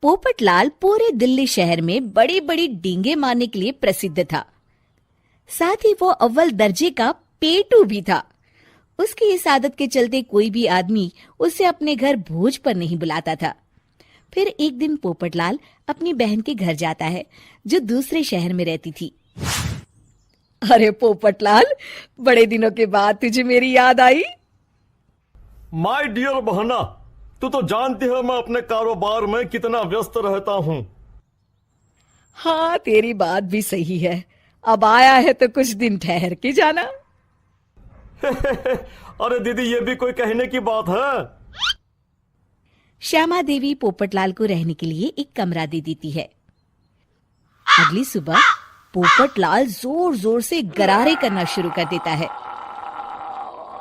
पोपटलाल पूरे दिल्ली शहर में बड़ी बड़ी डींगे मारने के लिए प्रसिद्ध था। साथ ही वो अव्वल दर्जे का पेटू भी था। उसकी इस आदत के चलते कोई भी आदमी उसे अपने घर भोज पर नहीं बुलाता था। फिर एक दिन पोपटलाल अपनी बहन के घर जाता है, जो दूसरे शहर में रहती थी। अरे पोपटलाल, बड़े दिनों के बाद तुझे मेरी याद आई। माय डियर बहना, तू तो जानती है मैं अपने कारोबार में कितना व्यस्त रहता हूँ। हाँ, तेरी बात भी सही है। अब आया है तो कुछ दिन ठहर के जाना। अरे दीदी, ये भी कोई कहने की बात है। श्यामा देवी पोपटलाल को रहने के लिए एक कमरा दे देती है। अगली सुबह पोपटलाल जोर जोर से गरारे करना शुरू कर देता है।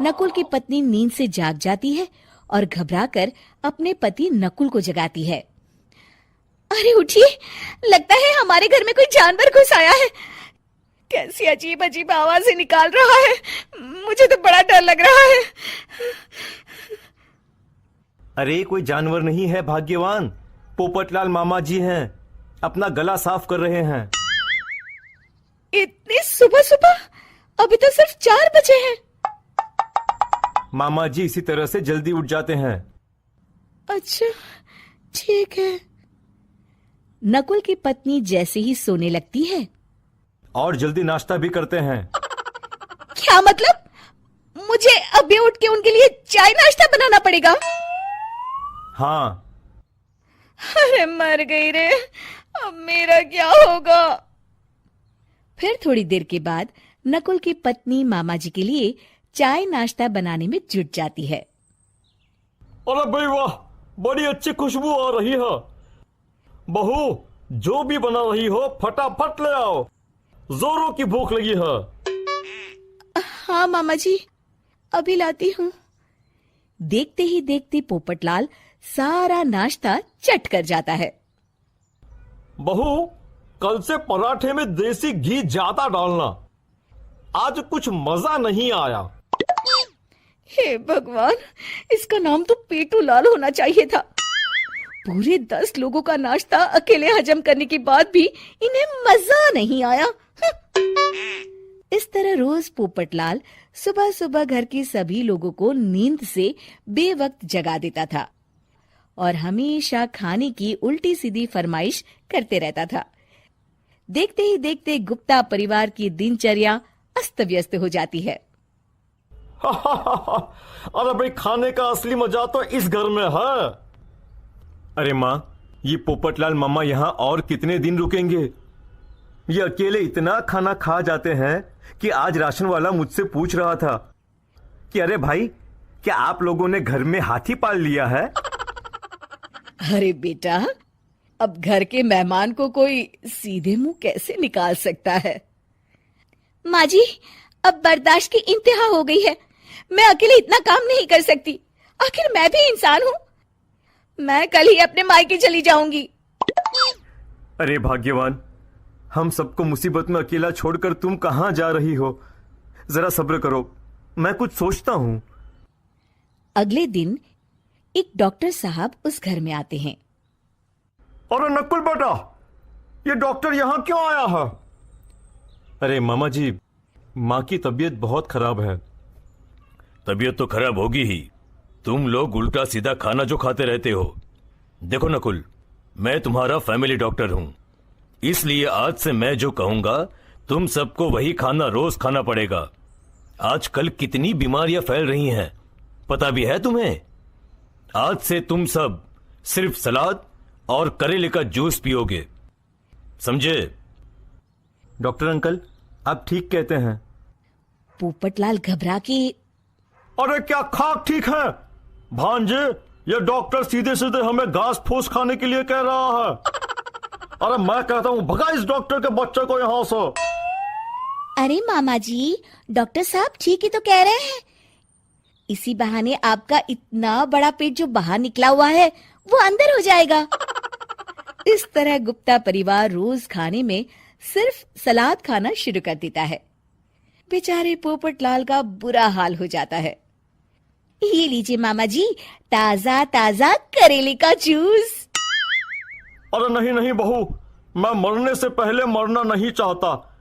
नकुल की पत्नी नींद से जाग जाती है और घबराकर अपने पति नकुल को जगाती है। अरे उठिए, लगता है हमारे घर में कोई जानवर घुस आया है। कैसी अजीब अजीब आवाजें निकाल रहा है। मुझे तो बड़ा डर लग रहा है। अरे कोई जानवर नहीं है भाग्यवान, पोपटलाल मामा जी हैं, अपना गला साफ कर रहे हैं। इतनी सुबह सुबह? अभी तो सिर्फ 4 बजे हैं। मामा जी इसी तरह से जल्दी उठ जाते हैं। अच्छा, ठीक है। नकुल की पत्नी जैसे ही सोने लगती है और जल्दी नाश्ता भी करते हैं। क्या मतलब? मुझे अभी उठ के उनके लिए चाय नाश्ता बनाना पड़ेगा? हाँ। अरे मर गई रे, अब मेरा क्या होगा? फिर थोड़ी देर के बाद नकुल की पत्नी मामा जी के लिए चाय नाश्ता बनाने में जुट जाती है। अरे भाई वाह, बड़ी अच्छी खुशबू आ रही है। बहू, जो भी बना रही हो फटाफट ले आओ, जोरों की भूख लगी है। हाँ मामा जी, अभी लाती हूँ। देखते ही देखते पोपटलाल सारा नाश्ता चट कर जाता है। बहू, कल से पराठे में देसी घी ज्यादा डालना, आज कुछ मजा नहीं आया। हे भगवान, इसका नाम तो पेटू लाल होना चाहिए था। पूरे 10 लोगों का नाश्ता अकेले हजम करने के बाद भी इन्हें मजा नहीं आया। इस तरह रोज पोपटलाल सुबह सुबह घर के सभी लोगों को नींद से बेवक्त जगा देता था और हमेशा खाने की उल्टी सीधी फरमाइश करते रहता था। देखते ही देखते गुप्ता परिवार की दिनचर्या अस्त व्यस्त हो जाती है। अरे भाई, खाने का असली मजा तो इस घर में है। अरे माँ, ये पोपटलाल मामा यहाँ और कितने दिन रुकेंगे? ये अकेले इतना खाना खा जाते हैं कि आज राशन वाला मुझसे पूछ रहा था कि अरे भाई, क्या आप लोगों ने घर में हाथी पाल लिया है? अरे बेटा, अब घर के मेहमान को कोई सीधे मुंह कैसे निकाल सकता है? माँ जी, अब बर्दाश्त की इंतहा हो गई है। मैं अकेले इतना काम नहीं कर सकती। आखिर मैं भी इंसान हूँ। मैं कल ही अपने मायके चली जाऊंगी। अरे भाग्यवान, हम सबको मुसीबत में अकेला छोड़कर तुम कहाँ जा रही हो? जरा सब्र करो, मैं कुछ सोचता हूँ। अगले दिन एक डॉक्टर साहब उस घर में आते हैं। अरे नकुल बेटा, ये डॉक्टर यहाँ क्यों आया है? अरे मामा जी, माँ की तबीयत बहुत खराब है। तबीयत तो खराब होगी ही, तुम लोग उल्टा सीधा खाना जो खाते रहते हो। देखो नकुल, मैं तुम्हारा फैमिली डॉक्टर हूं, इसलिए आज से मैं जो कहूंगा तुम सबको वही खाना रोज खाना पड़ेगा। आजकल कितनी बीमारियां फैल रही हैं, पता भी है तुम्हें? आज से तुम सब सिर्फ सलाद और करेले का जूस पियोगे, समझे? डॉक्टर अंकल, आप ठीक कहते हैं। पोपटलाल घबरा के, अरे क्या खाक ठीक है भांजे? ये डॉक्टर सीधे सीधे हमें घास फूस खाने के लिए कह रहा है। अरे मैं कहता हूँ भगा इस डॉक्टर के बच्चे को यहाँ से। अरे मामा जी, डॉक्टर साहब ठीक ही तो कह रहे हैं। इसी बहाने आपका इतना बड़ा पेट जो बाहर निकला हुआ है वो अंदर हो जाएगा। इस तरह गुप्ता परिवार रोज खाने में सिर्फ सलाद खाना शुरू कर देता है। बेचारे पोपटलाल का बुरा हाल हो जाता है। ये लीजिए मामा जी, ताजा ताजा करेले का जूस। अरे नहीं नहीं बहू, मैं मरने से पहले मरना नहीं चाहता।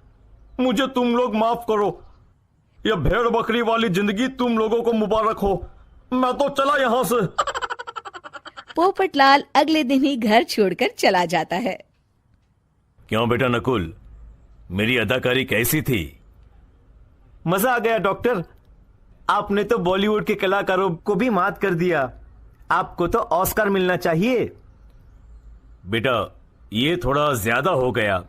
मुझे तुम लोग माफ करो। यह भेड़ बकरी वाली जिंदगी तुम लोगों को मुबारक हो। मैं तो चला यहां से। पोपटलाल अगले दिन ही घर छोड़कर चला जाता है। क्यों बेटा नकुल, मेरी अदाकारी कैसी थी? मजा आ गया डॉक्टर। आपने तो बॉलीवुड के कलाकारों को भी मात कर दिया। आपको तो ऑस्कर मिलना चाहिए। बेटा ये थोड़ा ज्यादा हो गया।